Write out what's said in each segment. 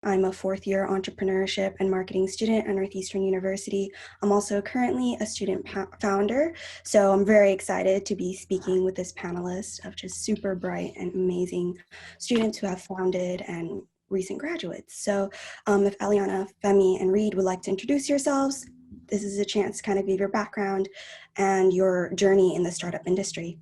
I'm a fourth-year entrepreneurship and marketing student at Northeastern University. I'm also currently a student founder, so I'm very excited to be speaking with this panelist of just super bright and amazing students who have founded and recent graduates. So if Eliana, Femi, and Reed would like to introduce yourselves, this is a chance to kind of give your background and your journey in the startup industry.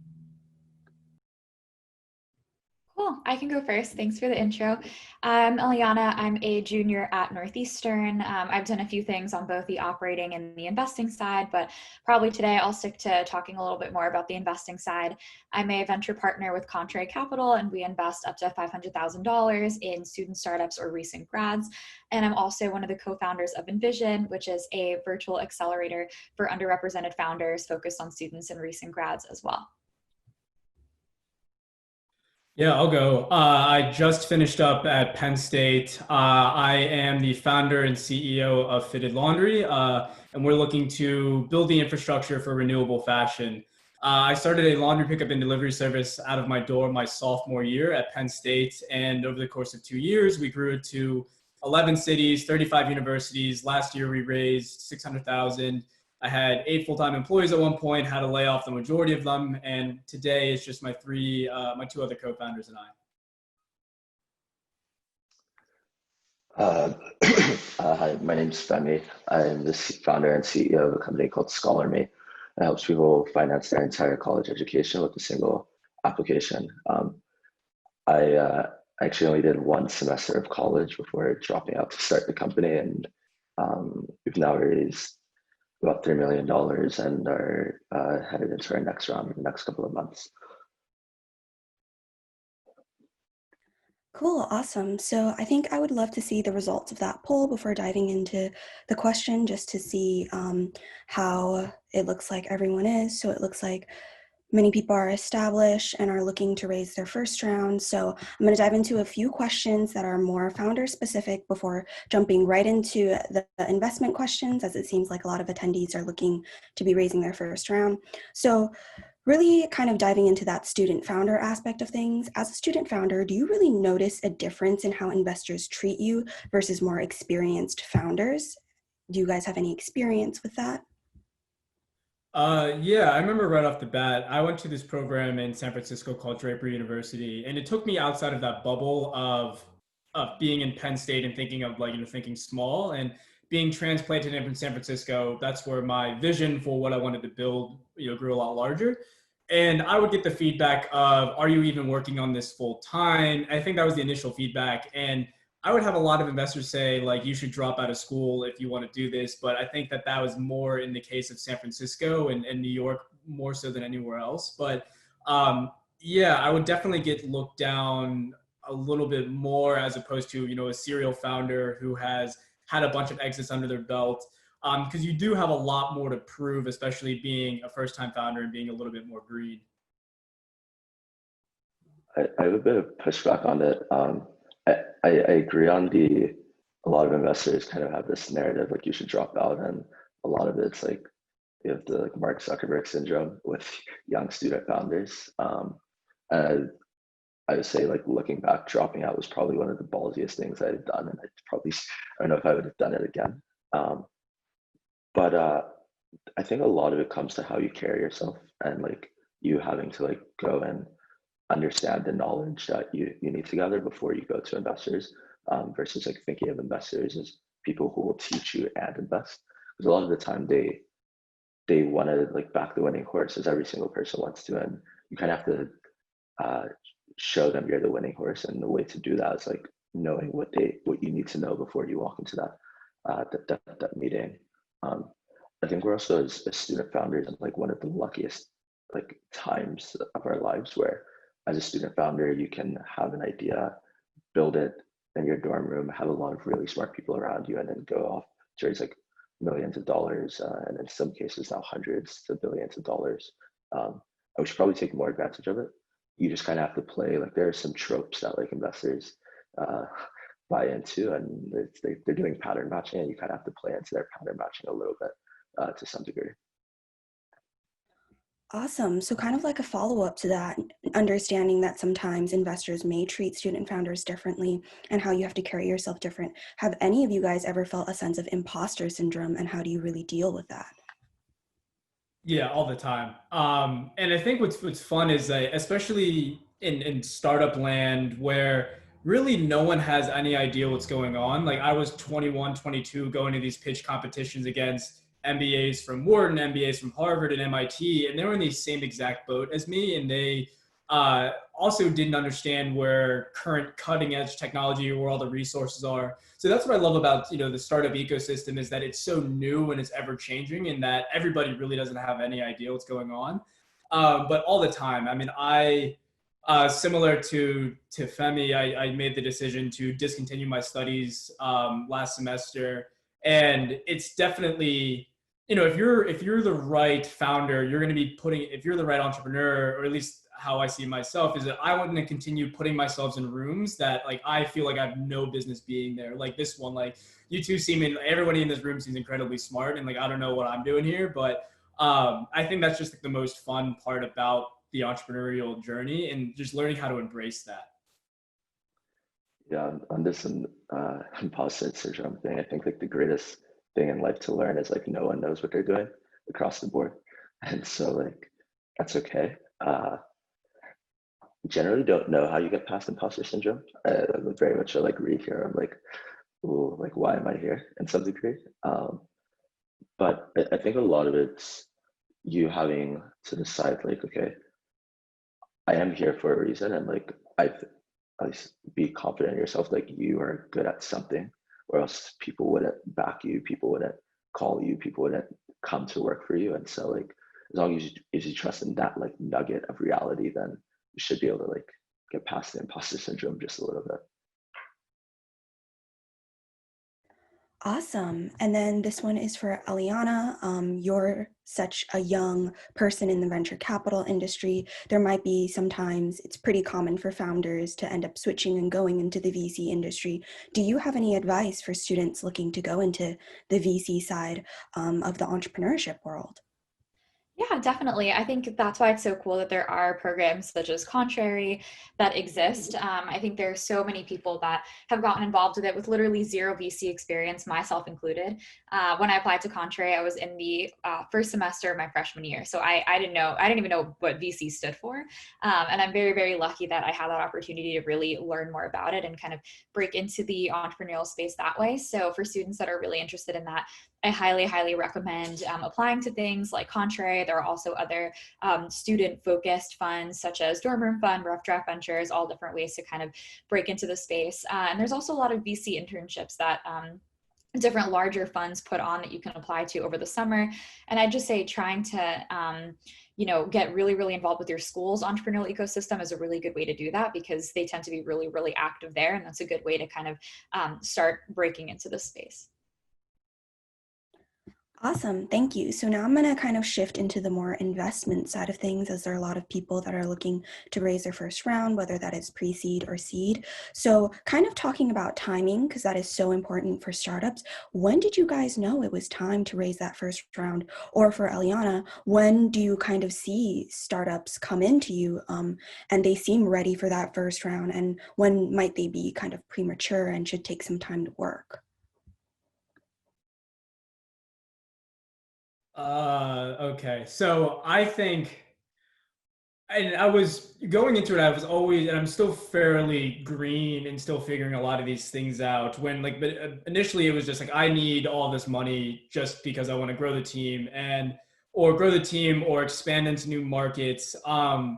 Cool, I can go first. Thanks for the intro. I'm Eliana. I'm a junior at Northeastern. I've done a few things on both the operating and the investing side, but probably today I'll stick to talking a little bit more about the investing side. I'm a venture partner with Contrary Capital, and we invest up to $500,000 in student startups or recent grads. And I'm also one of the co-founders of Envision, which is a virtual accelerator for underrepresented founders focused on students and recent grads as well. Yeah, I'll go. I just finished up at Penn State. I am the founder and CEO of Fitted Laundry, and we're looking to build the infrastructure for renewable fashion. I started a laundry pickup and delivery service out of my dorm my sophomore year at Penn State, and over the course of 2 years, we grew it to 11 cities, 35 universities. Last year, we raised 600,000. I had 8 full-time employees at one point, had to lay off the majority of them, and today it's just my two other co-founders and I. Hi, my name's Femi. I'm the founder and CEO of a company called ScholarMe that helps people finance their entire college education with a single application. I actually only did 1 semester of college before dropping out to start the company, and we've now raised about $3 million and are headed into our next round in the next couple of months. Cool, awesome. So I think I would love to see the results of that poll before diving into the question, just to see how it looks like everyone is. So it looks like many people are established and are looking to raise their first round. So I'm going to dive into a few questions that are more founder specific before jumping right into the investment questions, as it seems like a lot of attendees are looking to be raising their first round. So really kind of diving into that student founder aspect of things. As a student founder, do you really notice a difference in how investors treat you versus more experienced founders? Do you guys have any experience with that? Yeah, I remember right off the bat, I went to this program in San Francisco called Draper University, and it took me outside of that bubble of being in Penn State and thinking of thinking small and being transplanted in from San Francisco. That's where my vision for what I wanted to build, grew a lot larger. And I would get the feedback of, are you even working on this full time? I think that was the initial feedback. And I would have a lot of investors say, like, you should drop out of school if you want to do this. But I think that was more in the case of San Francisco and New York, more so than anywhere else. But yeah, I would definitely get looked down a little bit more as opposed to, a serial founder who has had a bunch of exits under their belt. Because you do have a lot more to prove, especially being a first-time founder and being a little bit more green. I have a bit of pushback on it. I agree on a lot of investors kind of have this narrative like you should drop out, and a lot of it's like you have the Mark Zuckerberg syndrome with young student founders. And I would say, like, looking back, dropping out was probably one of the ballsiest things I had done, and I don't know if I would have done it again. But I think a lot of it comes to how you carry yourself and like you having to like go and understand the knowledge that you need to gather before you go to investors, versus like thinking of investors as people who will teach you and invest. Because a lot of the time they want to like back the winning horse, as every single person wants to, and you kind of have to show them you're the winning horse, and the way to do that is like knowing what you need to know before you walk into that meeting. I think we're also as student founders in like one of the luckiest like times of our lives where as a student founder you can have an idea, build it in your dorm room, have a lot of really smart people around you, and then go off to raise like millions of dollars, and in some cases now hundreds to billions of dollars. I should probably take more advantage of it. You just kind of have to play, like there are some tropes that like investors buy into, and they're doing pattern matching, and you kind of have to play into their pattern matching a little bit to some degree. Awesome. So kind of like a follow-up to that, understanding that sometimes investors may treat student founders differently and how you have to carry yourself different. Have any of you guys ever felt a sense of imposter syndrome, and how do you really deal with that? Yeah, all the time. And I think what's fun is that, especially in startup land where really no one has any idea what's going on. Like I was 21, 22 going to these pitch competitions against MBAs from Wharton, MBAs from Harvard and MIT, and they were in the same exact boat as me. And they also didn't understand where current cutting edge technology or where all the resources are. So that's what I love about the startup ecosystem, is that it's so new and it's ever changing, and that everybody really doesn't have any idea what's going on. But all the time, I mean, similar to Femi, I made the decision to discontinue my studies last semester, and it's definitely, if you're the right founder, you're going to be putting, if you're the right entrepreneur, or at least how I see myself, is that I want to continue putting myself in rooms that like I feel like I have no business being there. Like this one, like you two everybody in this room seems incredibly smart, and like I don't know what I'm doing here, but I think that's just like the most fun part about the entrepreneurial journey, and just learning how to embrace that. Yeah, on this imposter syndrome thing, I think like the greatest thing in life to learn is like no one knows what they're doing across the board, and so like that's okay. Generally don't know how you get past imposter syndrome. I'm very much a like read here. I'm like, ooh, like why am I here in some degree? But I think a lot of it's you having to decide like, okay, I am here for a reason, and like at least be confident in yourself, like you are good at something, or else people wouldn't back you, people wouldn't call you, people wouldn't come to work for you. And so like as long as you trust in that like nugget of reality, then you should be able to like get past the imposter syndrome just a little bit. Awesome. And then this one is for Eliana. You're such a young person in the venture capital industry. There might be sometimes it's pretty common for founders to end up switching and going into the VC industry. Do you have any advice for students looking to go into the VC side of the entrepreneurship world? Yeah, definitely. I think that's why it's so cool that there are programs such as Contrary that exist. I think there are so many people that have gotten involved with it with literally zero VC experience, myself included. When I applied to Contrary, I was in the first semester of my freshman year. So I didn't even know what VC stood for. And I'm very, very lucky that I had that opportunity to really learn more about it and kind of break into the entrepreneurial space that way. So for students that are really interested in that, I highly, highly recommend applying to things like Contrary. There are also other student-focused funds such as Dorm Room Fund, Rough Draft Ventures, all different ways to kind of break into the space. And there's also a lot of VC internships that different larger funds put on that you can apply to over the summer. And I just say trying to get really, really involved with your school's entrepreneurial ecosystem is a really good way to do that, because they tend to be really, really active there. And that's a good way to kind of start breaking into this space. Awesome, thank you. So now I'm going to kind of shift into the more investment side of things, as there are a lot of people that are looking to raise their first round, whether that is pre-seed or seed. So kind of talking about timing, because that is so important for startups. When did you guys know it was time to raise that first round? Or for Eliana, when do you kind of see startups come into you and they seem ready for that first round? And when might they be kind of premature and should take some time to work? Okay. So I think, and I was going into it, I was always, and I'm still fairly green and still figuring a lot of these things out. But initially it was just like, I need all this money just because I want to grow the team or expand into new markets. Or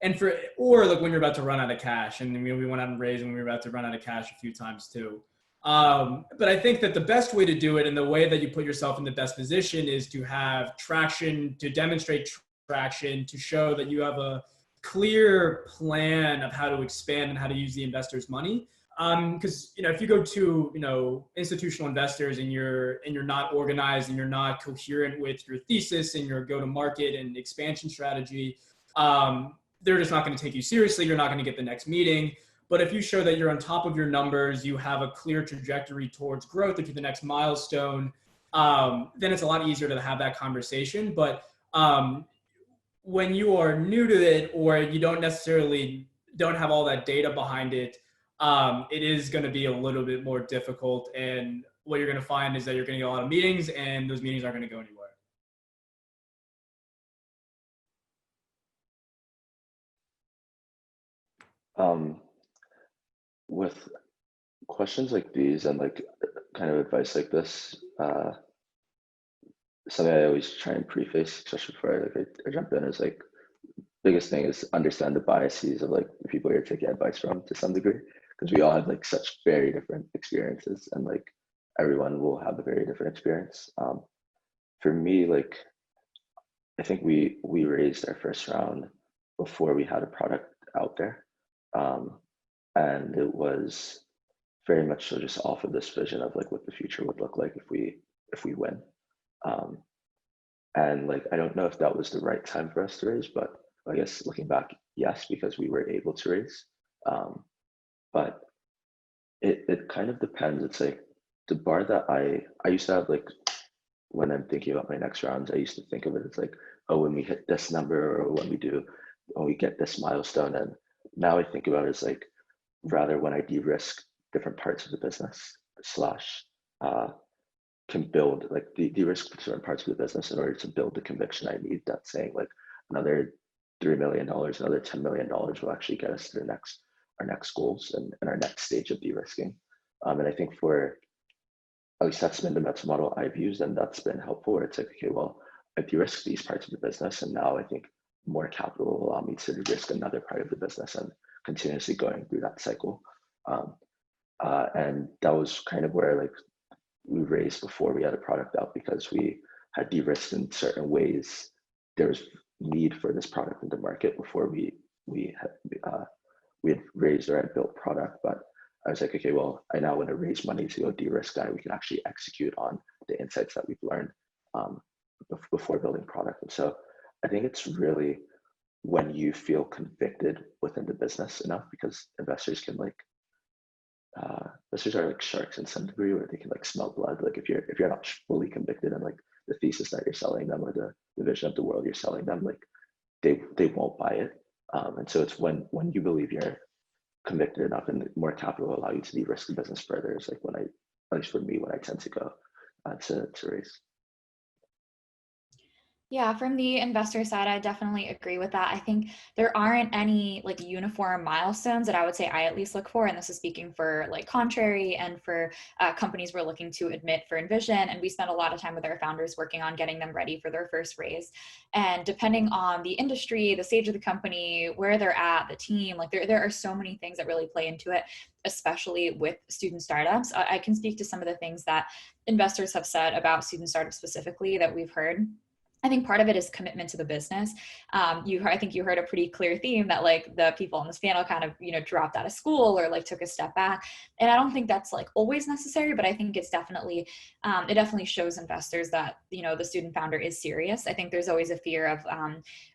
like when you're about to run out of cash, and we went out and raised when we were about to run out of cash a few times too. But I think that the best way to do it, and the way that you put yourself in the best position, is to have traction, to demonstrate traction, to show that you have a clear plan of how to expand and how to use the investors' money. Because if you go to institutional investors and you're not organized and you're not coherent with your thesis and your go-to-market and expansion strategy, they're just not going to take you seriously. You're not going to get the next meeting. But if you show that you're on top of your numbers, you have a clear trajectory towards growth or to the next milestone, then it's a lot easier to have that conversation. But when you are new to it or you don't have all that data behind it, it is going to be a little bit more difficult. And what you're going to find is that you're going to get a lot of meetings, and those meetings aren't going to go anywhere. With questions like these and like kind of advice like this, something I always try and preface, especially before I jump in, is like biggest thing is understand the biases of like the people you're taking advice from to some degree, because we all have like such very different experiences, and like everyone will have a very different experience. For me, like I think we raised our first round before we had a product out there, um, and it was very much so just off of this vision of like what the future would look like if we win. Um, and like I don't know if that was the right time for us to raise, but I guess looking back, yes, because we were able to raise. But it kind of depends. It's like the bar that I used to have, like when I'm thinking about my next rounds, I used to think of it as like, oh, when we hit this number, or when we get this milestone. And now I think about it as like rather when I de-risk different parts of the business slash can build like de-risk certain parts of the business in order to build the conviction I need, that saying like another $3 million, another $10 million will actually get us to our next goals and our next stage of de-risking. And I think for at least that's been the mental model I've used, and that's been helpful. Where it's like, okay, well, I de-risked these parts of the business, and now I think more capital will allow me to de-risk another part of the business and continuously going through that cycle. Um, and that was kind of where like we raised before we had a product out, because we had de-risked in certain ways. There was need for this product in the market before we had we had raised or had built product. But I was like, okay, well, I now want to raise money to go de-risk that. We can actually execute on the insights that we've learned um, before building product. And so I think it's really when you feel convicted within the business enough, because investors are like sharks in some degree, where they can like smell blood. Like if you're not fully convicted in like the thesis that you're selling them, or the vision of the world you're selling them, like they won't buy it. And so it's when you believe you're convicted enough and more capital will allow you to de-risk the business further, is like when I, at least for me, when I tend to go to raise. Yeah, from the investor side, I definitely agree with that. I think there aren't any like uniform milestones that I would say I at least look for. And this is speaking for like Contrary and for companies we're looking to admit for Envision. And we spend a lot of time with our founders working on getting them ready for their first raise. And depending on the industry, the stage of the company, where they're at, the team, like there are so many things that really play into it, especially with student startups. I can speak to some of the things that investors have said about student startups specifically that we've heard. I think part of it is commitment to the business. I think you heard a pretty clear theme that like the people on this panel kind of, dropped out of school or like took a step back. And I don't think that's like always necessary, but I think it's definitely, it definitely shows investors that, the student founder is serious. I think there's always a fear of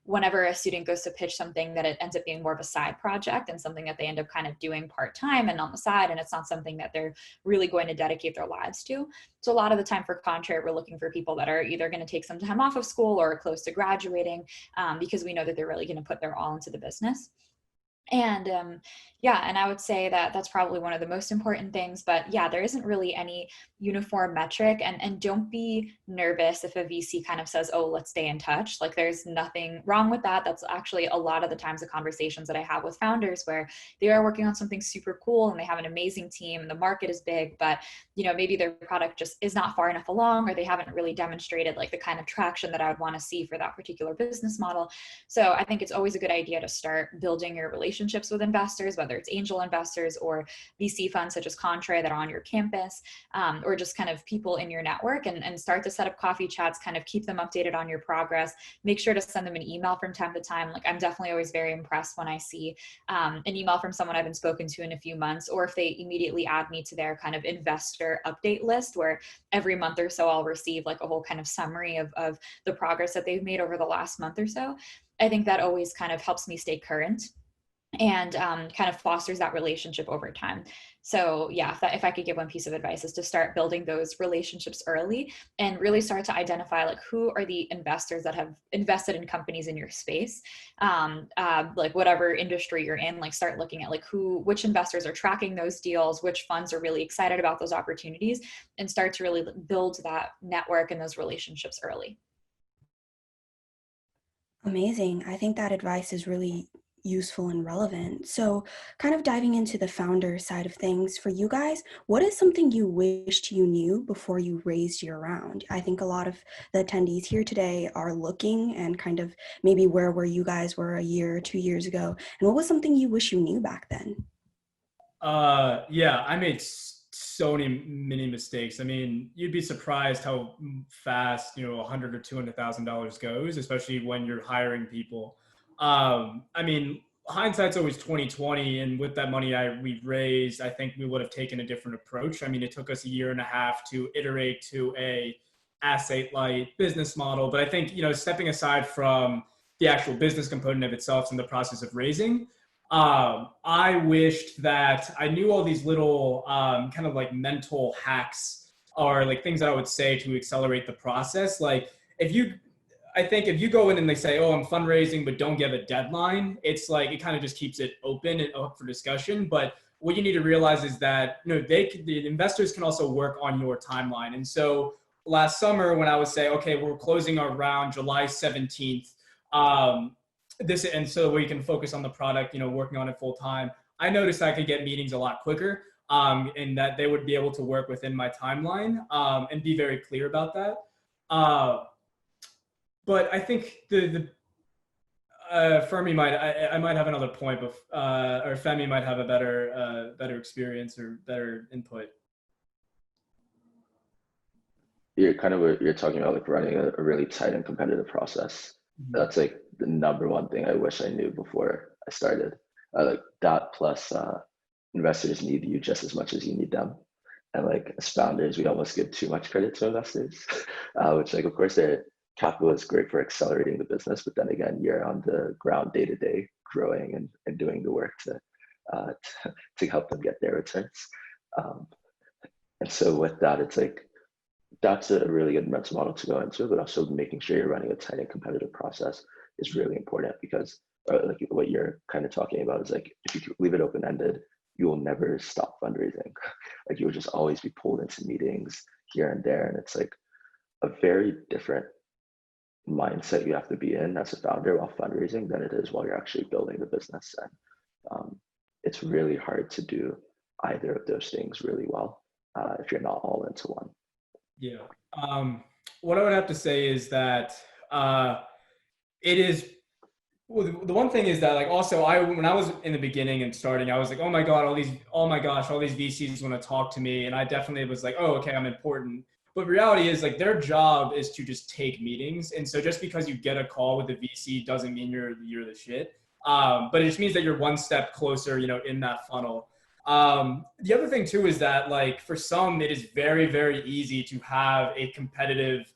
whenever a student goes to pitch something that it ends up being more of a side project and something that they end up kind of doing part-time and on the side. And it's not something that they're really going to dedicate their lives to. So a lot of the time for Contrary, we're looking for people that are either going to take some time off of school or close to graduating because we know that they're really going to put their all into the business. And and I would say that that's probably one of the most important things. But yeah, there isn't really any uniform metric, and don't be nervous if a VC kind of says, oh, let's stay in touch. Like there's nothing wrong with that. That's actually a lot of the times the conversations that I have with founders where they are working on something super cool and they have an amazing team and the market is big, but maybe their product just is not far enough along, or they haven't really demonstrated like the kind of traction that I would want to see for that particular business model. So I think it's always a good idea to start building your relationships with investors, whether it's angel investors or VC funds such as Contrary that are on your campus, or just kind of people in your network, and start to set up coffee chats, kind of keep them updated on your progress. Make sure to send them an email from time to time. Like I'm definitely always very impressed when I see an email from someone I haven't spoken to in a few months, or if they immediately add me to their kind of investor update list, where every month or so I'll receive like a whole kind of summary of the progress that they've made over the last month or so. I think that always kind of helps me stay current. and kind of fosters that relationship over time. So yeah, if I could give one piece of advice, is to start building those relationships early and really start to identify like who are the investors that have invested in companies in your space, like whatever industry you're in. Like start looking at like which investors are tracking those deals, which funds are really excited about those opportunities, and start to really build that network and those relationships early. Amazing. I think that advice is really useful and relevant. So, kind of diving into the founder side of things for you guys, what is something you wished you knew before you raised your round? I think a lot of the attendees here today are looking and kind of maybe where you guys were a year or 2 years ago. And what was something you wish you knew back then? Yeah, I made so many mistakes. I mean, you'd be surprised how fast, you know, 100 or $200,000 goes, especially when you're hiring people. I mean, hindsight's always 2020, and with that money we raised, I think we would have taken a different approach. I mean, it took us a year and a half to iterate to a asset light business model, but I think, you know, stepping aside from the actual business component of itself and the process of raising, I wished that I knew all these little kind of like mental hacks or like things that I would say to accelerate the process. Like I think if you go in and they say, "Oh, I'm fundraising," but don't give a deadline, it's like it kind of just keeps it open and up for discussion. But what you need to realize is that, you know, the investors can also work on your timeline. And so last summer, when I would say, "Okay, we're closing our round July 17th," um, and so we can focus on the product, you know, working on it full time. I noticed I could get meetings a lot quicker, and that they would be able to work within my timeline, and be very clear about that. Uh, but I think the Fermi I might have another point, but or Femi might have a better experience or better input. You're talking about like running a really tight and competitive process. Mm-hmm. That's like the number one thing I wish I knew before I started. Like that plus investors need you just as much as you need them. And like as founders, we almost give too much credit to investors, which like of course their capital is great for accelerating the business, but then again, you're on the ground day to day, growing and doing the work uh, to help them get their returns. Um, and so with that, it's like that's a really good mental model to go into, but also making sure you're running a tight and competitive process is really important because like what you're kind of talking about is like if you leave it open ended, you will never stop fundraising. Like you will just always be pulled into meetings here and there, and it's like a very different mindset you have to be in as a founder while fundraising than it is while you're actually building the business. And it's really hard to do either of those things really well if you're not all into one. Yeah. What I would have to say is that it is. Well, the one thing is that like also when I was in the beginning and starting, I was like, oh my god, oh my gosh, all these VCs want to talk to me, and I definitely was like, oh okay, I'm important. But reality is like their job is to just take meetings, and so just because you get a call with the VC doesn't mean you're the shit. But it just means that you're one step closer, you know, in that funnel. The other thing too is that like for some, it is very easy to have a competitive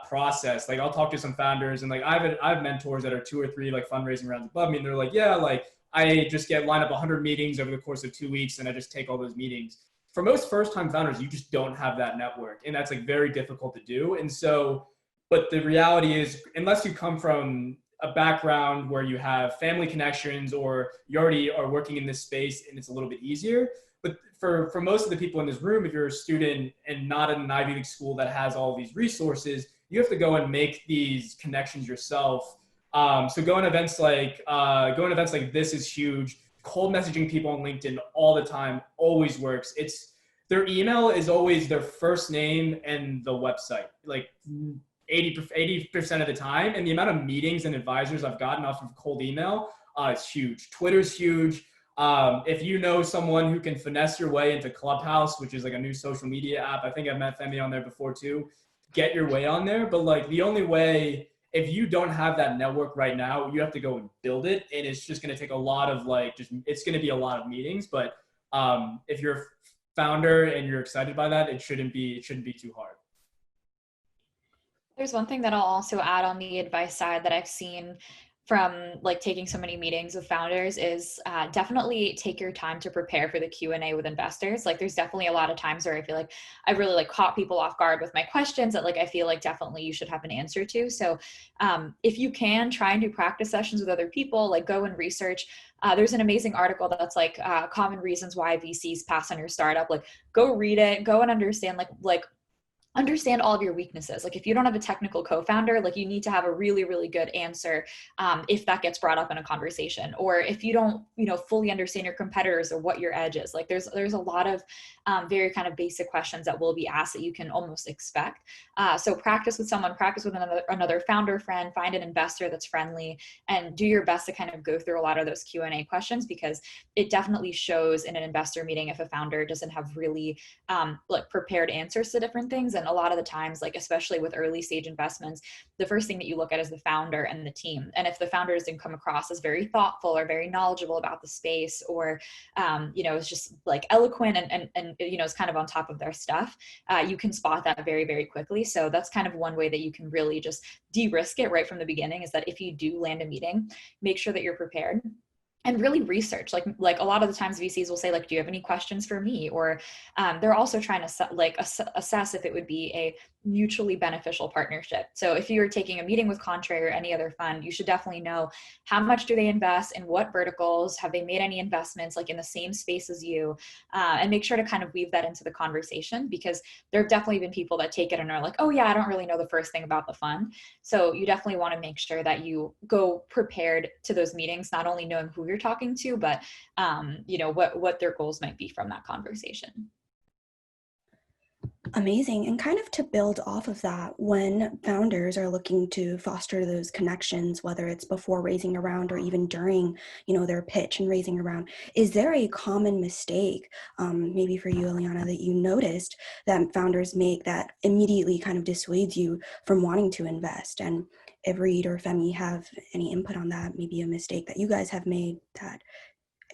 process. Like I'll talk to some founders and like I have mentors that are 2 or 3 like fundraising rounds above me, and they're like, yeah, like I just get line up 100 meetings over the course of 2 weeks, and I just take all those meetings. For most first time founders, you just don't have that network, and that's like very difficult to do. And so, but the reality is, unless you come from a background where you have family connections or you already are working in this space and it's a little bit easier. But for most of the people in this room, if you're a student and not in an Ivy League school that has all these resources, you have to go and make these connections yourself. So going to events like this is huge. Cold messaging people on LinkedIn all the time always works. It's their email is always their first name and the website. Like 80% of the time. And the amount of meetings and advisors I've gotten off of cold email is huge. Twitter's huge. If you know someone who can finesse your way into Clubhouse, which is like a new social media app, I think I've met Femi on there before too, get your way on there. But like the only way, if you don't have that network right now, you have to go and build it. And it's just going to take a lot of it's going to be a lot of meetings. But if you're a founder and you're excited by that, it shouldn't be too hard. There's one thing that I'll also add on the advice side that I've seen from like taking so many meetings with founders is definitely take your time to prepare for the Q&A with investors. Like there's definitely a lot of times where I feel like I really like caught people off guard with my questions that like I feel like definitely you should have an answer to. So if you can, try and do practice sessions with other people, like go and research. There's an amazing article that's like common reasons why VCs pass on your startup. Like go read it, go and understand like understand all of your weaknesses. Like if you don't have a technical co-founder, like you need to have a really, really good answer if that gets brought up in a conversation, or if you don't, fully understand your competitors or what your edge is. Like there's a lot of very kind of basic questions that will be asked that you can almost expect. So practice with someone, practice with another founder friend, find an investor that's friendly, and do your best to kind of go through a lot of those Q&A questions, because it definitely shows in an investor meeting if a founder doesn't have really like prepared answers to different things. And a lot of the times, like especially with early stage investments, the first thing that you look at is the founder and the team. And if the founder doesn't come across as very thoughtful or very knowledgeable about the space, or is just like eloquent and is kind of on top of their stuff, you can spot that very, very quickly. So that's kind of one way that you can really just de-risk it right from the beginning, is that if you do land a meeting, make sure that you're prepared and really research. Like a lot of the times VCs will say like, do you have any questions for me? Or they're also trying to assess if it would be a mutually beneficial partnership. So if you're taking a meeting with Contrary or any other fund, you should definitely know how much do they invest in what verticals, have they made any investments like in the same space as you, and make sure to kind of weave that into the conversation, because there have definitely been people that take it and are like, oh yeah, I don't really know the first thing about the fund. So you definitely want to make sure that you go prepared to those meetings, not only knowing who you're talking to, but what their goals might be from that conversation. Amazing. And kind of to build off of that, when founders are looking to foster those connections, whether it's before raising a round or even during, their pitch and raising a round, is there a common mistake, maybe for you, Eliana, that you noticed that founders make that immediately kind of dissuades you from wanting to invest? And if Reed or Femi have any input on that, maybe a mistake that you guys have made, that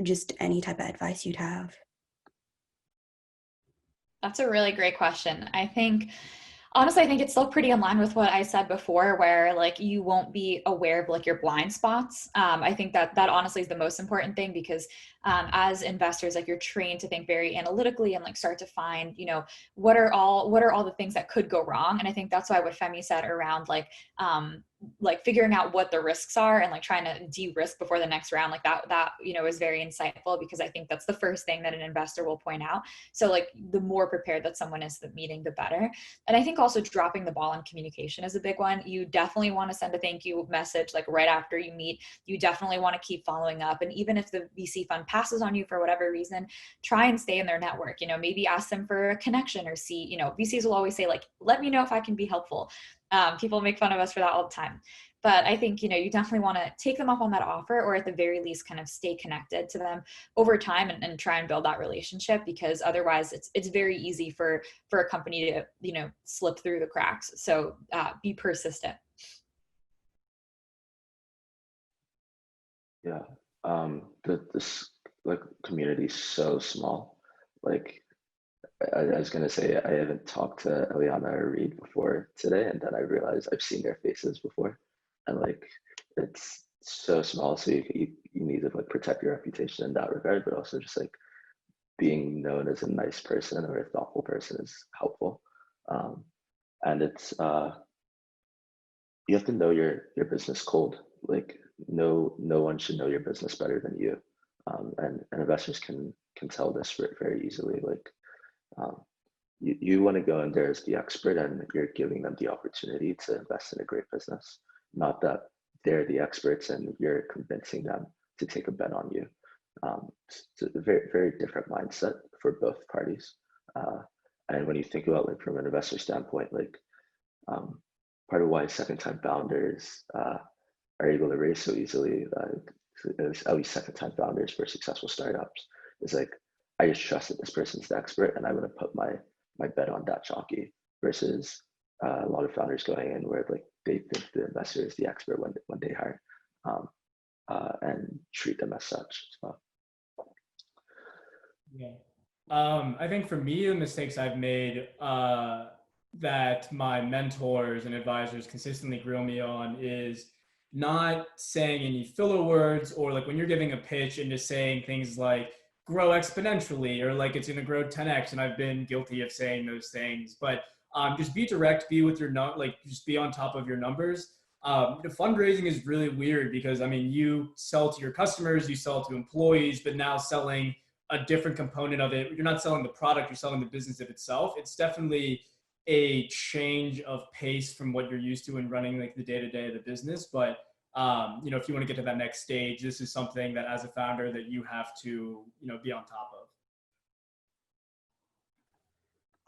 just any type of advice you'd have. That's a really great question. Honestly, I think it's still pretty in line with what I said before, where like you won't be aware of like your blind spots. I think that honestly is the most important thing, because as investors, like you're trained to think very analytically and like start to find, what are all the things that could go wrong. And I think that's why what Femi said around like figuring out what the risks are and like trying to de-risk before the next round, like that is very insightful, because I think that's the first thing that an investor will point out. So like the more prepared that someone is to the meeting, the better. And I think also dropping the ball on communication is a big one. You definitely want to send a thank you message like right after you meet. You definitely want to keep following up. And even if the VC fund passes on you for whatever reason, try and stay in their network. Maybe ask them for a connection, or see, VCs will always say like, let me know if I can be helpful. People make fun of us for that all the time. But I think, you definitely want to take them up on that offer, or at the very least kind of stay connected to them over time and try and build that relationship, because otherwise it's very easy for a company to, slip through the cracks. So be persistent. Yeah. This like community is so small. Like I was gonna say, I haven't talked to Eliana or Reed before today, and then I realized I've seen their faces before, and like it's so small, so you need to like protect your reputation in that regard, but also just like being known as a nice person or a thoughtful person is helpful. And it's you have to know your business cold. Like no one should know your business better than you, and investors can tell this very easily. Like you want to go in there as the expert, and you're giving them the opportunity to invest in a great business, not that they're the experts and you're convincing them to take a bet on you. It's a very, very different mindset for both parties. And when you think about like from an investor standpoint, like part of why second time founders are able to raise so easily, at least second time founders for successful startups, is like, I just trust that this person's the expert and I'm going to put my bet on that jockey, versus a lot of founders going in where like they think the investor is the expert when they hire, and treat them as such. So. Yeah. I think for me, the mistakes I've made that my mentors and advisors consistently grill me on is, not saying any filler words, or like when you're giving a pitch and just saying things like grow exponentially or like it's going to grow 10x. And I've been guilty of saying those things, but just be direct, be with your like just be on top of your numbers. The fundraising is really weird because I mean, you sell to your customers, you sell to employees, but now selling a different component of it. You're not selling the product, you're selling the business of itself. It's definitely a change of pace from what you're used to in running like the day-to-day of the business. But if you want to get to that next stage, this is something that as a founder that you have to, be on top of.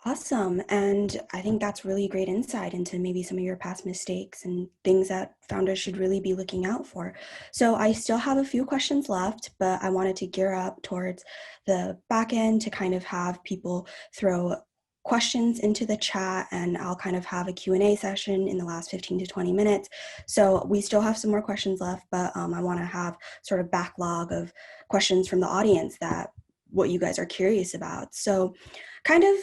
Awesome. And I think that's really great insight into maybe some of your past mistakes and things that founders should really be looking out for. So I still have a few questions left, but I wanted to gear up towards the back end to kind of have people throw questions into the chat, and I'll kind of have a Q&A session in the last 15 to 20 minutes. So we still have some more questions left, but I want to have sort of backlog of questions from the audience that what you guys are curious about. So kind of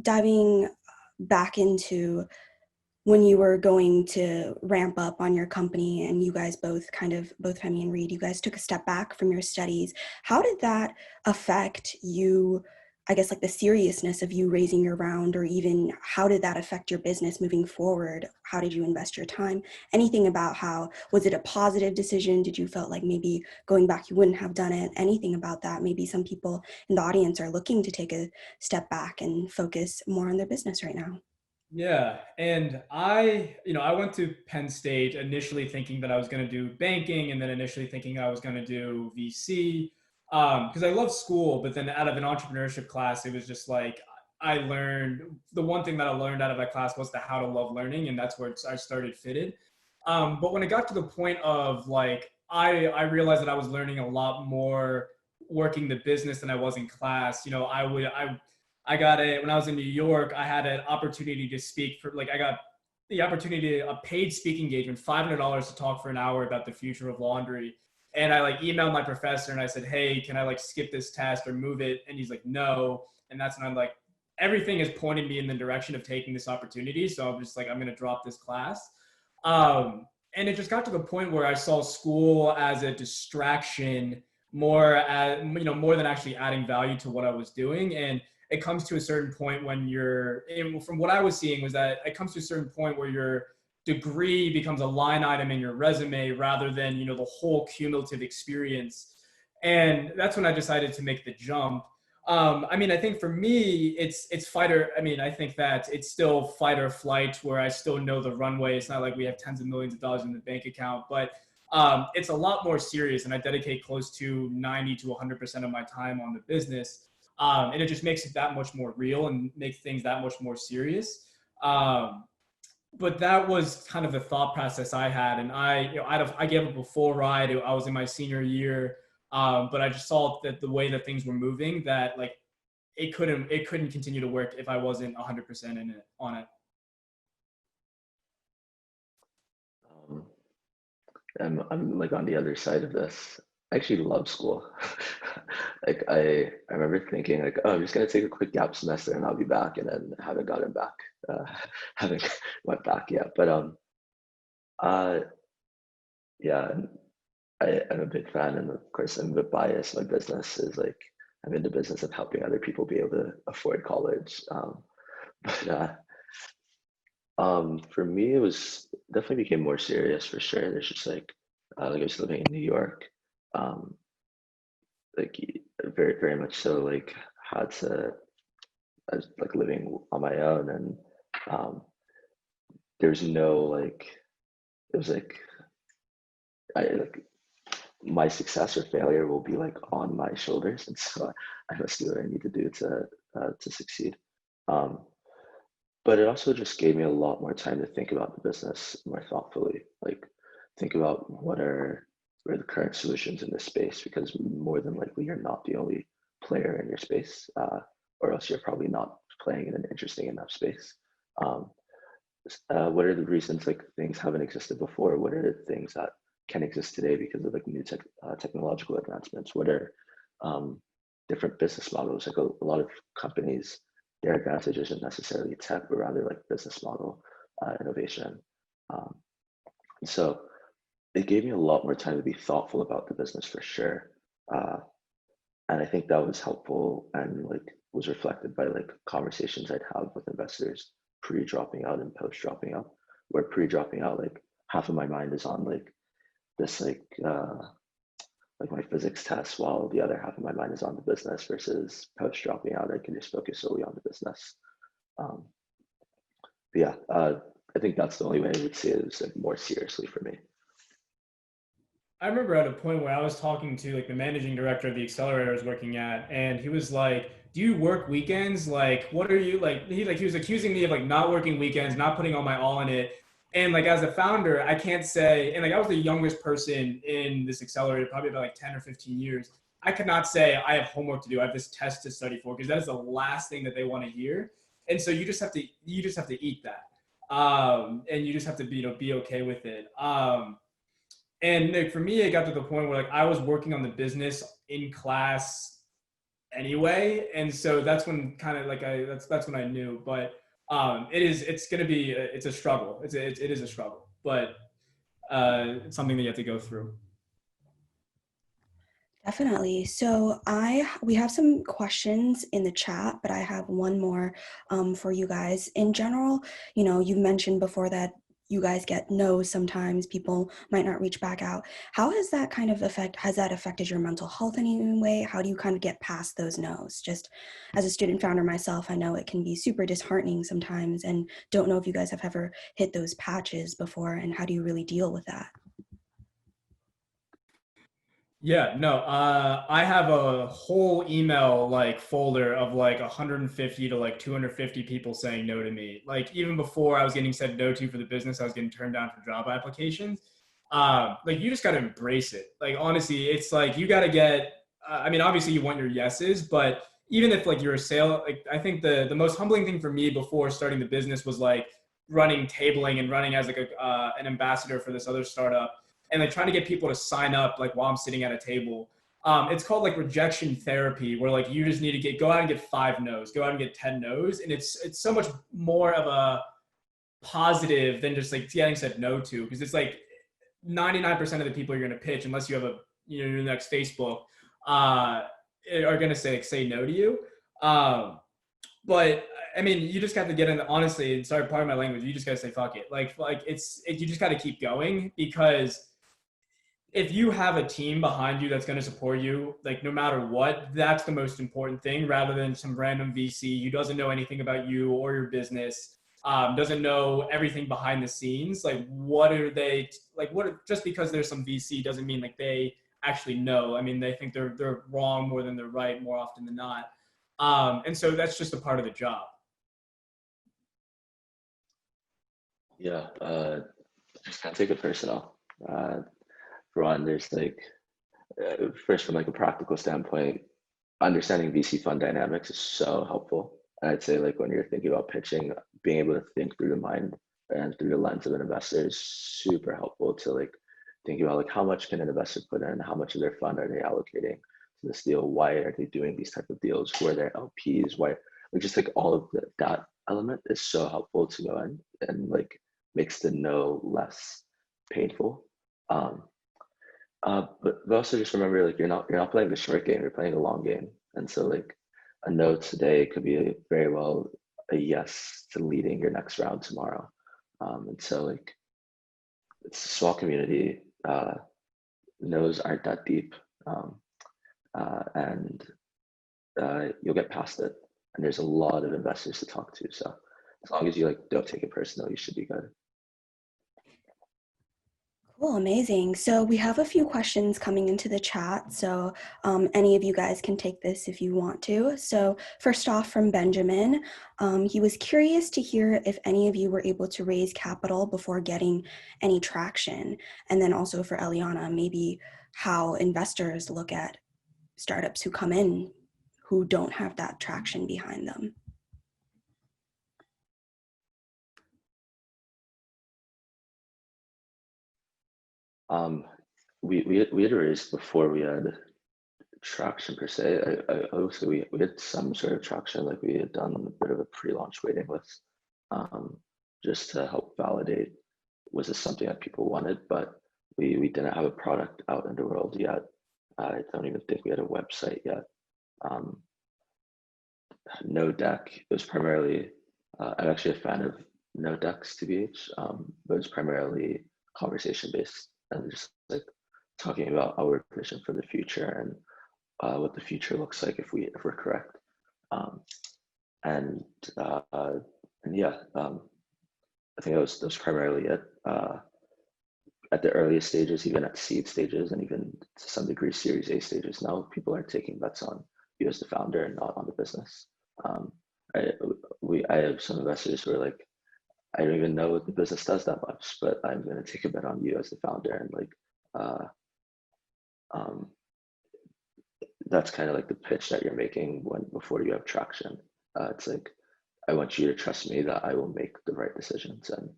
diving back into when you were going to ramp up on your company and you guys both Femi and Reed, you guys took a step back from your studies. How did that affect you, I guess, like the seriousness of you raising your round, or even how did that affect your business moving forward? How did you invest your time? Anything about how, was it a positive decision? Did you felt like maybe going back you wouldn't have done it? Anything about that? Maybe some people in the audience are looking to take a step back and focus more on their business right now. Yeah, and I went to Penn State initially thinking that I was going to do banking, and then initially thinking I was going to do VC, because I love school. But then out of an entrepreneurship class, it was just like I learned the one thing that I learned out of that class was the how to love learning, and that's where I started fitted. But when it got to the point of like I realized that I was learning a lot more working the business than I was in class. I got it when I was in New York. I had an opportunity to speak for like I got the opportunity a paid speaking engagement, $500 to talk for an hour about the future of laundry. And I like emailed my professor and I said, hey, can I like skip this test or move it? And he's like, no. And that's when I'm like, everything is pointing me in the direction of taking this opportunity. So I'm just like, I'm gonna drop this class. And it just got to the point where I saw school as a distraction more than actually adding value to what I was doing. And it comes to a certain point when from what I was seeing was that it comes to a certain point where your degree becomes a line item in your resume rather than, the whole cumulative experience. And that's when I decided to make the jump. I think for me, it's fighter. I think that it's still fight or flight where I still know the runway. It's not like we have tens of millions of dollars in the bank account, but it's a lot more serious, and I dedicate close to 90 to 100% of my time on the business. And it just makes it that much more real and makes things that much more serious. But that was kind of the thought process I had, and I gave up a full ride. I was in my senior year, but I just saw that the way that things were moving, that like it couldn't continue to work if I wasn't 100% on it. I'm like on the other side of this. I actually love school. Like I remember thinking like, oh, I'm just gonna take a quick gap semester and I'll be back, and then haven't gotten back, uh, haven't went back yet. But uh, yeah, I'm a big fan, and of course I'm a bit biased. My business is like I'm in the business of helping other people be able to afford college. But for me, it was definitely became more serious for sure. There's just like I was living in New York, um, like very very much so like had to I was like living on my own, and there's no like it was like I like my success or failure will be like on my shoulders, and so I must do what I need to do to succeed. Um, but it also just gave me a lot more time to think about the business more thoughtfully, like think about what are the current solutions in this space, because more than likely you're not the only player in your space, or else you're probably not playing in an interesting enough space. Um, what are the reasons like things haven't existed before? What are the things that can exist today because of like new technological advancements? What are different business models? Like a lot of companies, their advantage isn't necessarily tech, but rather like business model innovation. Um, so it gave me a lot more time to be thoughtful about the business for sure. And I think that was helpful and like was reflected by like conversations I'd have with investors pre dropping out and post dropping out. Where pre dropping out, like half of my mind is on like this like my physics test, while the other half of my mind is on the business. Versus post dropping out, I can just focus solely on the business. Um, but yeah, I think that's the only way I would see it, is like more seriously for me. I remember at a point where I was talking to like the managing director of the accelerator I was working at, and he was like, "Do you work weekends? Like, what are you like?" He was accusing me of like not working weekends, not putting all my all in it. And like as a founder, I can't say, and like I was the youngest person in this accelerator, probably about like 10 or 15 years. I could not say I have homework to do, I have this test to study for, because that is the last thing that they want to hear. And so you just have to eat that, and you just have to be be okay with it. And like for me, it got to the point where like I was working on the business in class anyway, and so that's when kind of like that's when I knew. But it's gonna be it's a struggle. It is a struggle, but it's something that you have to go through. Definitely. So we have some questions in the chat, but I have one more for you guys. In general, you mentioned before that you guys get no's sometimes, people might not reach back out. How has that has that affected your mental health in any way? How do you kind of get past those no's? Just as a student founder myself, I know it can be super disheartening sometimes, and don't know if you guys have ever hit those patches before, and how do you really deal with that? Yeah, no, I have a whole email like folder of like 150 to like 250 people saying no to me. Like even before I was getting said no to for the business, I was getting turned down for job applications. Like you just got to embrace it. Like honestly, it's like you got to get. I mean, obviously you want your yeses, but even if like you're a sale, like I think the most humbling thing for me before starting the business was like running tabling and running as like an ambassador for this other startup, and like trying to get people to sign up like while I'm sitting at a table. It's called like rejection therapy, where like you just need to go out and get 5 no's, go out and get 10 no's, and it's so much more of a positive than just like getting said no to, because it's like 99% of the people you're going to pitch, unless you have your next Facebook, uh, are going to say no to you. But I mean, you just got to get in. Honestly, sorry, pardon my language. You just got to say fuck it. You just got to keep going, because if you have a team behind you that's going to support you, like no matter what, that's the most important thing, rather than some random VC who doesn't know anything about you or your business, doesn't know everything behind the scenes. Like, what are they like? Just because there's some VC doesn't mean like they actually know. I mean, they think they're wrong more than they're right more often than not. And so that's just a part of the job. Yeah, just can't take it personal. For one, there's like first from like a practical standpoint, understanding VC fund dynamics is so helpful. And I'd say like when you're thinking about pitching, being able to think through the mind and through the lens of an investor is super helpful to like thinking about like how much can an investor put in, how much of their fund are they allocating to this deal, why are they doing these type of deals, who are their LPs, why like just like all of that element is so helpful to know and like makes the no less painful. Um, but also just remember, like you're not playing the short game. You're playing a long game, and so like a no today could be very well a yes to leading your next round tomorrow. And so like it's a small community. No's aren't that deep, and you'll get past it. And there's a lot of investors to talk to. So as long as you like don't take it personal, you should be good. Cool, amazing. So we have a few questions coming into the chat. So any of you guys can take this if you want to. So first off, from Benjamin, he was curious to hear if any of you were able to raise capital before getting any traction. And then also for Eliana, maybe how investors look at startups who come in who don't have that traction behind them. We had raised before we had traction per se. I would say we had some sort of traction, like we had done a bit of a pre-launch waiting list, just to help validate was this something that people wanted. But we didn't have a product out in the world yet. I don't even think we had a website yet. Um, no deck. It was primarily, I'm actually a fan of no decks TBH, but it's primarily conversation based and just like talking about our vision for the future and what the future looks like if we're correct. Um, and and yeah, I think that was primarily it. At the earliest stages, even at seed stages, and even to some degree Series A stages, now people are taking bets on you as the founder and not on the business. Um, I I have some investors who are like, I don't even know what the business does that much, but I'm going to take a bet on you as the founder, and like uh, um, that's kind of like the pitch that you're making when before you have traction. It's like I want you to trust me that I will make the right decisions and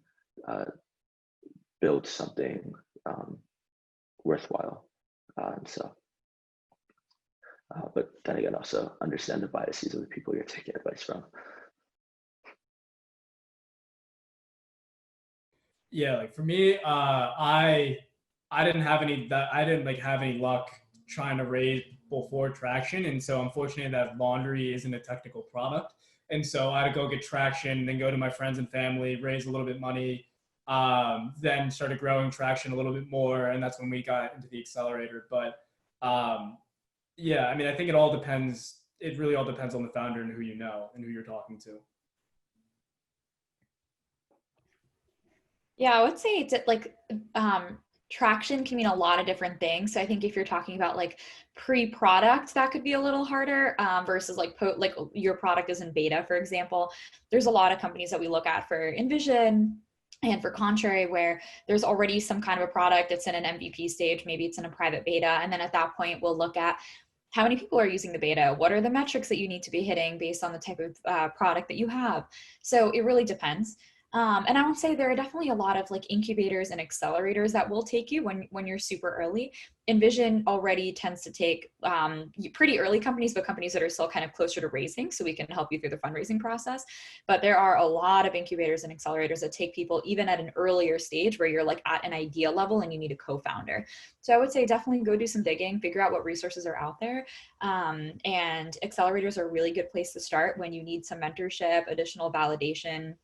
uh, build something worthwhile. And so, but then again, also understand the biases of the people you're taking advice from. Yeah, like for me, I didn't have any that I didn't like have any luck trying to raise before traction, and so unfortunately that laundry isn't a technical product, and so I had to go get traction, then go to my friends and family, raise a little bit money, then started growing traction a little bit more, and that's when we got into the accelerator. But um, yeah, I mean, I think it all depends. It really all depends on the founder and who you know and who you're talking to. Yeah, I would say it's like traction can mean a lot of different things. So I think if you're talking about like pre-product, that could be a little harder versus like like your product is in beta, for example. There's a lot of companies that we look at for Envision and for Contrary where there's already some kind of a product. It's in an MVP stage, maybe it's in a private beta, and then at that point we'll look at how many people are using the beta, what are the metrics that you need to be hitting based on the type of product that you have. So it really depends. And I would say there are definitely a lot of like incubators and accelerators that will take you when you're super early. Envision already tends to take pretty early companies, but companies that are still kind of closer to raising, so we can help you through the fundraising process. But there are a lot of incubators and accelerators that take people even at an earlier stage where you're like at an idea level and you need a co-founder. So I would say definitely go do some digging, figure out what resources are out there. And accelerators are a really good place to start when you need some mentorship, additional validation,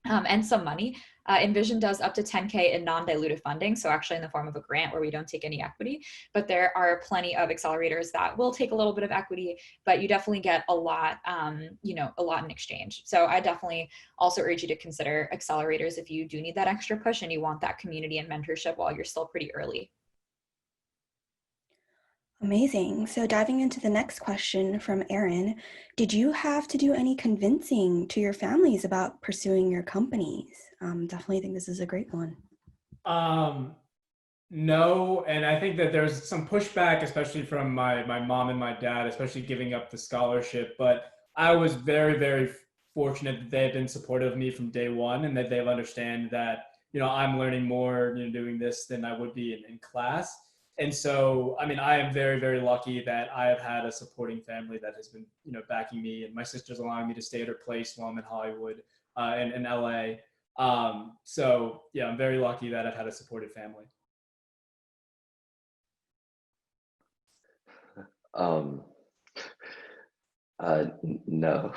and some money. Envision does up to 10K in non-dilutive funding, so actually in the form of a grant where we don't take any equity, but there are plenty of accelerators that will take a little bit of equity, but you definitely get a lot, a lot in exchange. So I definitely also urge you to consider accelerators if you do need that extra push and you want that community and mentorship while you're still pretty early. Amazing. So diving into the next question from Aaron, did you have to do any convincing to your families about pursuing your companies? Definitely think this is a great one. Um, no, and I think that there's some pushback, especially from my mom and my dad, especially giving up the scholarship. But I was very, very fortunate that they have been supportive of me from day one, and that they've understand that I'm learning more doing this than I would be in class. And so, I mean, I am very, very lucky that I have had a supporting family that has been backing me, and my sister's allowing me to stay at her place while I'm in Hollywood and in LA. So yeah, I'm very lucky that I've had a supportive family. Um, no,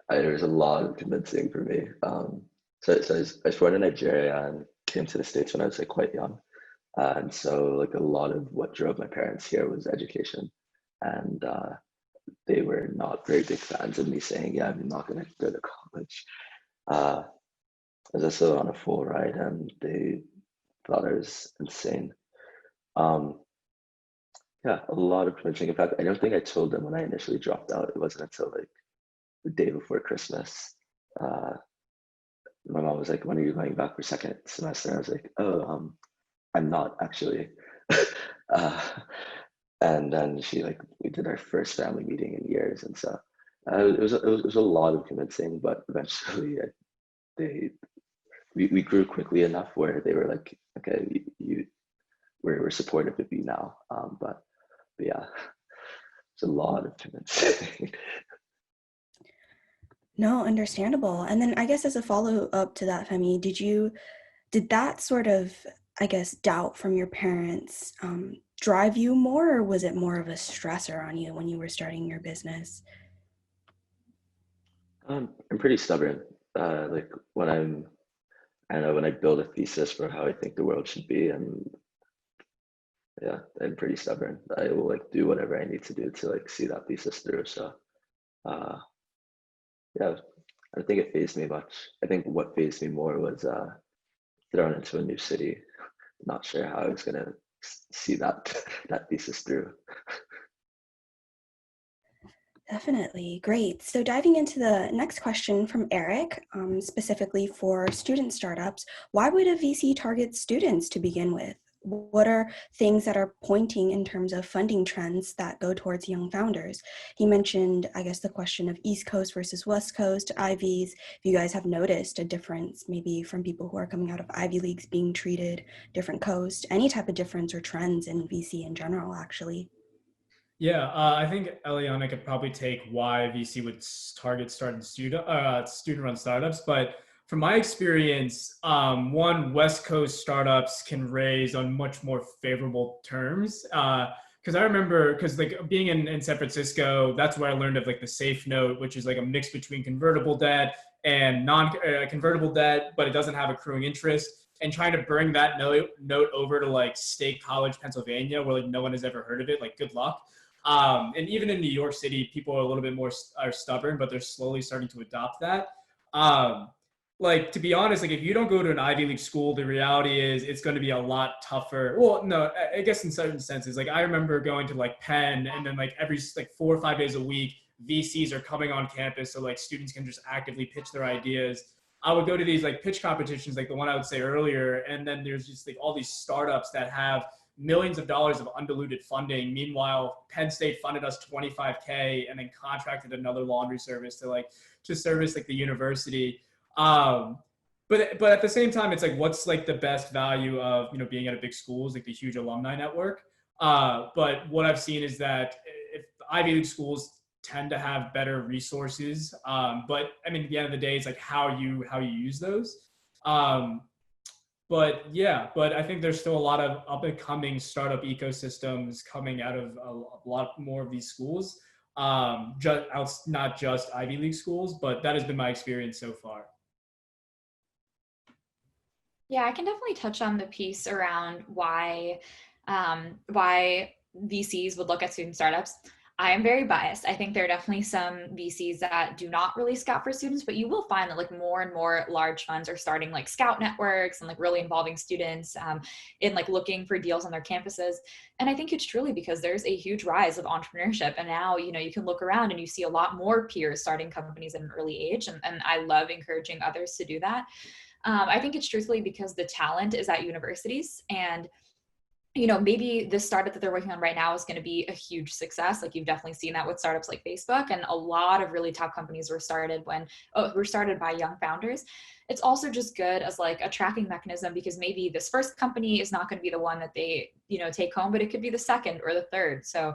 there was a lot of convincing for me. So I was born in Nigeria and came to the States when I was like quite young. And so like a lot of what drove my parents here was education. And they were not very big fans of me saying, yeah, I'm not going to go to college. I was also on a full ride and they thought I was insane. Um, yeah, a lot of convincing. In fact, I don't think I told them when I initially dropped out. It wasn't until like the day before Christmas. Uh, my mom was like, "When are you going back for second semester?" And I was like, "Oh, I'm not actually." uh, and then we did our first family meeting in years, and so it was a lot of convincing, but eventually they we grew quickly enough where they were like, "Okay, we're supportive of you now." But yeah, it's a lot of convincing. No, understandable. And then I guess as a follow up to that, Femi, did that sort of, I guess, doubt from your parents drive you more, or was it more of a stressor on you when you were starting your business? I'm pretty stubborn. Like I don't know, when I build a thesis for how I think the world should be, and yeah, I'm pretty stubborn. I will like do whatever I need to do to like see that thesis through. So, uh, yeah, I don't think it phased me much. I think what phased me more was thrown into a new city, not sure how I was gonna see that that thesis through. Definitely. Great. So diving into the next question from Eric, specifically for student startups, why would a VC target students to begin with? What are things that are pointing in terms of funding trends that go towards young founders? He mentioned, I guess, the question of East Coast versus West Coast, Ivies. If you guys have noticed a difference, maybe from people who are coming out of Ivy Leagues being treated different coast, any type of difference or trends in VC in general, actually. Yeah, I think Eliana could probably take why VC would target student-run startups. But from my experience, one, West Coast startups can raise on much more favorable terms. Because I remember, because like being in San Francisco, that's where I learned of like the Safe Note, which is like a mix between convertible debt and non-convertible debt, but it doesn't have accruing interest. And trying to bring that note over to like State College, Pennsylvania, where like no one has ever heard of it, like good luck. And even in New York City, people are a little bit more are stubborn, but they're slowly starting to adopt that. Um, like to be honest, like if you don't go to an Ivy League school, the reality is it's going to be a lot tougher. Well, no, I guess in certain senses, like I remember going to like Penn, and then like every like 4 or 5 days a week, VCs are coming on campus, so like students can just actively pitch their ideas. I would go to these like pitch competitions, like the one I would say earlier, and then there's just like all these startups that have millions of dollars of undiluted funding. Meanwhile, Penn State funded us 25K and then contracted another laundry service to service like the university. But at the same time, it's like what's like the best value of being at a big school is like the huge alumni network. But what I've seen is that if Ivy League schools tend to have better resources, but I mean at the end of the day, it's like how you use those. Um, but yeah, but I think there's still a lot of up and coming startup ecosystems coming out of a lot more of these schools. Not just Ivy League schools, but that has been my experience so far. Yeah, I can definitely touch on the piece around why VCs would look at student startups. I am very biased. I think there are definitely some VCs that do not really scout for students, but you will find that like more and more large funds are starting like scout networks and like really involving students in like looking for deals on their campuses. And I think it's truly because there's a huge rise of entrepreneurship. And now, you can look around and you see a lot more peers starting companies at an early age. And I love encouraging others to do that. I think it's truthfully because the talent is at universities, and maybe this startup that they're working on right now is going to be a huge success. Like you've definitely seen that with startups like Facebook, and a lot of really top companies were started by young founders. It's also just good as like a tracking mechanism, because maybe this first company is not going to be the one that they, take home, but it could be the second or the third. So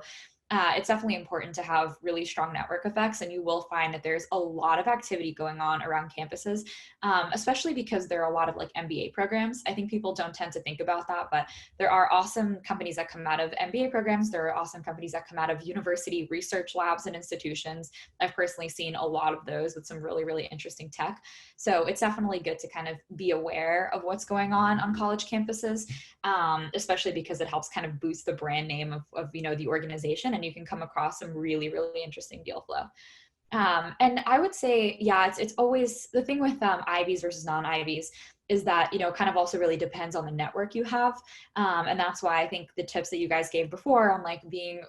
it's definitely important to have really strong network effects, and you will find that there's a lot of activity going on around campuses, especially because there are a lot of like MBA programs. I think people don't tend to think about that, but there are awesome companies that come out of MBA programs. There are awesome companies that come out of university research labs and institutions. I've personally seen a lot of those with some really, really interesting tech. So it's definitely good to kind of be aware of what's going on college campuses, especially because it helps kind of boost the brand name of the organization, and you can come across some really, really interesting deal flow. And I would say, yeah, it's always the thing with Ivies versus non-Ivies is that, kind of also really depends on the network you have. And that's why I think the tips that you guys gave before on like being,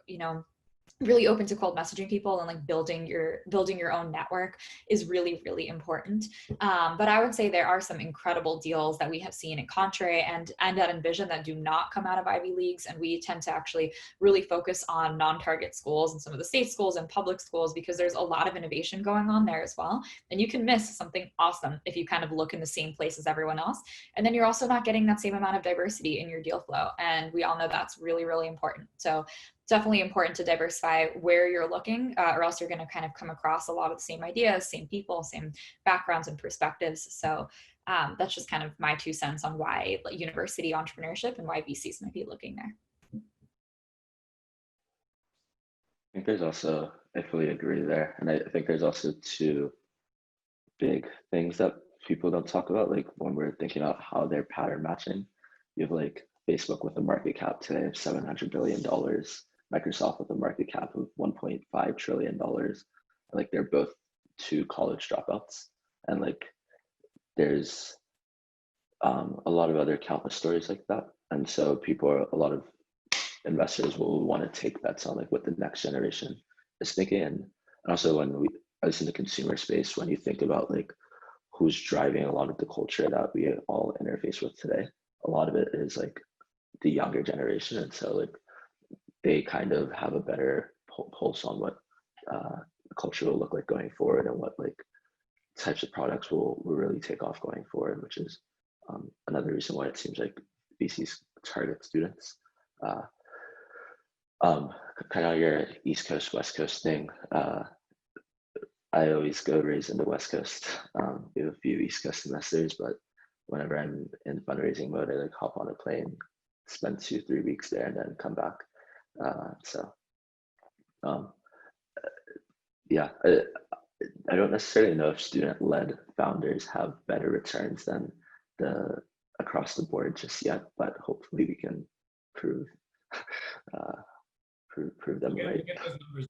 really open to cold messaging people and like building your own network is really, really important. But I would say there are some incredible deals that we have seen in Contrary and at Envision that do not come out of Ivy Leagues, and we tend to actually really focus on non-target schools and some of the state schools and public schools, because there's a lot of innovation going on there as well, and you can miss something awesome if you kind of look in the same place as everyone else, and then you're also not getting that same amount of diversity in your deal flow, and we all know that's really, really important. So definitely important to diversify where you're looking, or else you're going to kind of come across a lot of the same ideas, same people, same backgrounds and perspectives. So that's just kind of my 2 cents on why university entrepreneurship and why VCs might be looking there. I think there's also, I fully agree there. And I think there's also two big things that people don't talk about, like when we're thinking about how they're pattern matching. You have like Facebook with a market cap today of $700 billion, Microsoft with a market cap of $1.5 trillion. Like they're both two college dropouts. And like there's a lot of other countless stories like that. And so a lot of investors will want to take bets on like what the next generation is thinking. And also when I was in the consumer space, when you think about like who's driving a lot of the culture that we all interface with today, a lot of it is like the younger generation. And so like they kind of have a better pulse on what the culture will look like going forward and what like types of products will really take off going forward, which is another reason why it seems like VCs target students. Kind of your East Coast, West Coast thing. I always go raise in the West Coast. We have a few East Coast investors, but whenever I'm in fundraising mode, I like hop on a plane, spend 2-3 weeks there, and then come back. Yeah, I don't necessarily know if student-led founders have better returns than the across the board just yet, but hopefully we can prove prove them right. Get those numbers.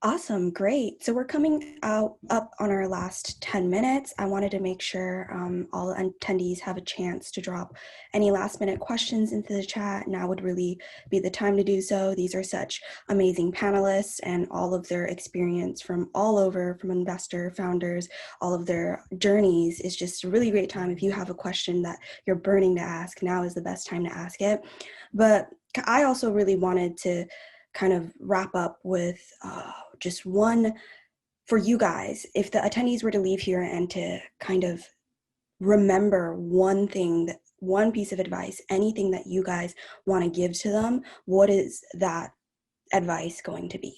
Awesome, great. So we're coming up on our last 10 minutes. I wanted to make sure all attendees have a chance to drop any last minute questions into the chat. Now would really be the time to do so. These are such amazing panelists, and all of their experience from all over, from investor founders, all of their journeys is just a really great time. If you have a question that you're burning to ask, now is the best time to ask it. But I also really wanted to kind of wrap up with just one for you guys. If the attendees were to leave here and to kind of remember one thing, one piece of advice, anything that you guys want to give to them, what is that advice going to be?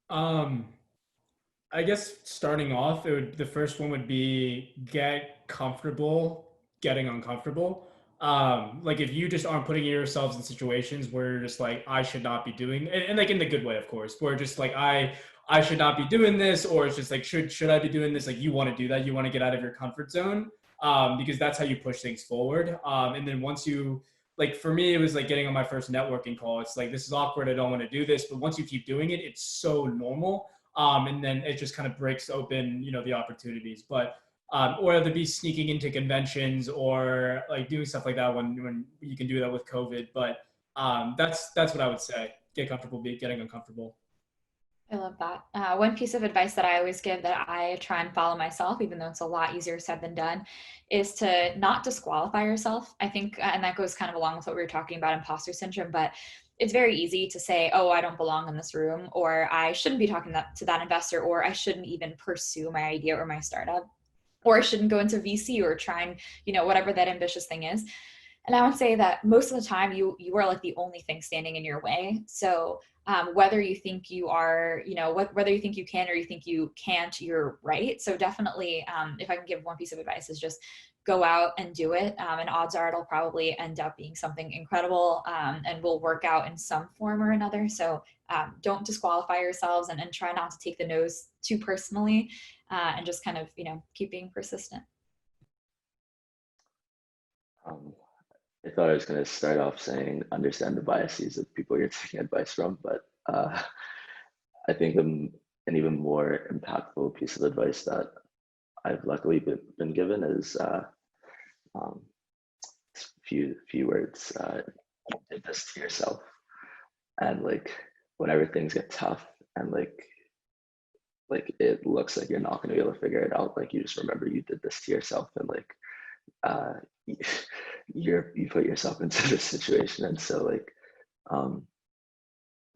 I guess starting off, the first one would be get comfortable getting uncomfortable. Like if you just aren't putting yourselves in situations where you're just like, I should not be doing, and like in the good way, of course, where just like I should not be doing this, or it's just like should I be doing this? Like you want to do that, you want to get out of your comfort zone, because that's how you push things forward. And then once you like for me, it was like getting on my first networking call. It's like this is awkward, I don't want to do this, but once you keep doing it, it's so normal. And then it just kind of breaks open, the opportunities. But or to be sneaking into conventions or like doing stuff like that when you can do that with COVID. But that's what I would say. Get comfortable getting uncomfortable. I love that. One piece of advice that I always give that I try and follow myself, even though it's a lot easier said than done, is to not disqualify yourself. I think, and that goes kind of along with what we were talking about, imposter syndrome, but it's very easy to say, oh, I don't belong in this room, or I shouldn't be talking to that investor, or I shouldn't even pursue my idea or my startup, or I shouldn't go into VC or try and, whatever that ambitious thing is. And I would say that most of the time you are like the only thing standing in your way. So whether you think you are, whether you think you can or you think you can't, you're right. So definitely, if I can give one piece of advice, is just go out and do it. And odds are it'll probably end up being something incredible and will work out in some form or another. So don't disqualify yourselves and try not to take the no's too personally and just kind of, keep being persistent. I thought I was going to start off saying understand the biases of people you're taking advice from, but I think an even more impactful piece of advice that I've luckily been given is few words. Did this to yourself, and like whenever things get tough and like it looks like you're not going to be able to figure it out, like you just remember you did this to yourself, and like you put yourself into this situation. And so like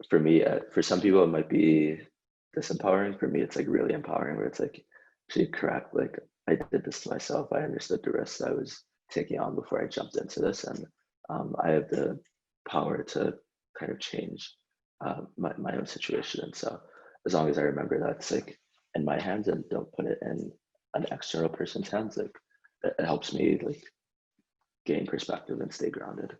for me, for some people it might be disempowering. For me it's like really empowering, where it's like actually correct, like I did this to myself, I understood the risks I was taking on before I jumped into this, and I have the power to kind of change my own situation. And so as long as I remember that's like in my hands and don't put it in an external person's hands, like it helps me like gain perspective and stay grounded.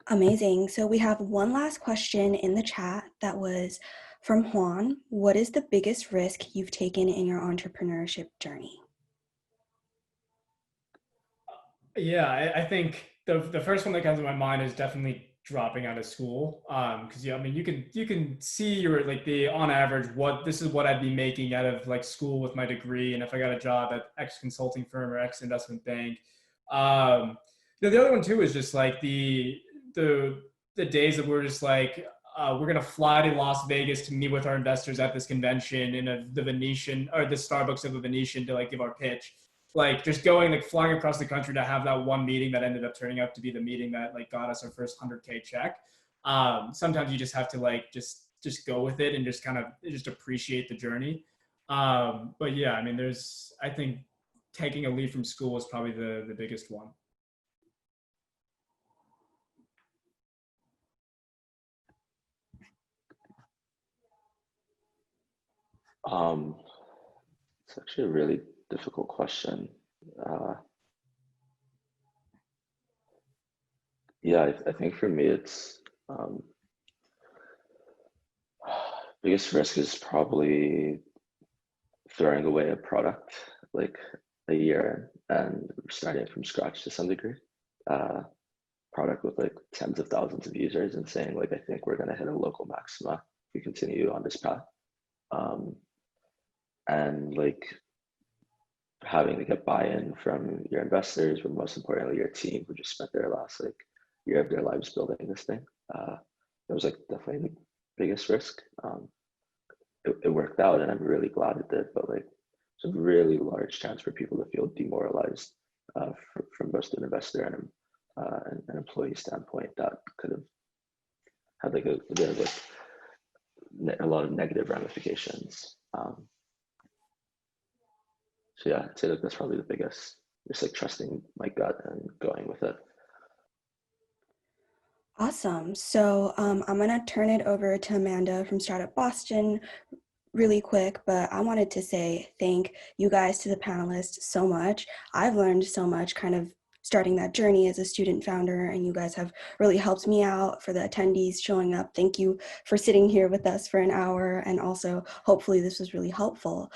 Amazing. So we have one last question in the chat that was from Juan. What is the biggest risk you've taken in your entrepreneurship journey? Yeah, I think the first one that comes to my mind is definitely dropping out of school. Because yeah, I mean, you can see your like the on average what this is what I'd be making out of like school with my degree, and if I got a job at X consulting firm or X investment bank. Um, the other one too is just like the the days that we're just like we're gonna fly to Las Vegas to meet with our investors at this convention in the Venetian or the Starbucks of the Venetian to like give our pitch, like just going like flying across the country to have that one meeting that ended up turning out to be the meeting that like got us our first 100K check. Sometimes you just have to like just go with it and just kind of just appreciate the journey. But yeah, I mean, I think taking a leave from school is probably the biggest one. It's actually a really difficult question. Yeah, I think for me, it's biggest risk is probably throwing away a product like a year and starting from scratch to some degree. Product with like tens of thousands of users and saying like, I think we're going to hit a local maxima if we continue on this path. And like having to get buy-in from your investors, but most importantly, your team who just spent their last like year of their lives building this thing. It was like definitely the biggest risk. It worked out and I'm really glad it did, but like it's a really large chance for people to feel demoralized from both an investor and an employee standpoint that could have had like a bit of like a lot of negative ramifications. So yeah, I'd say that that's probably the biggest, just like trusting my gut and going with it. Awesome. So I'm going to turn it over to Amanda from Startup Boston really quick, but I wanted to say thank you guys to the panelists so much. I've learned so much kind of starting that journey as a student founder, and you guys have really helped me out. For the attendees showing up, thank you for sitting here with us for an hour, and also hopefully this was really helpful.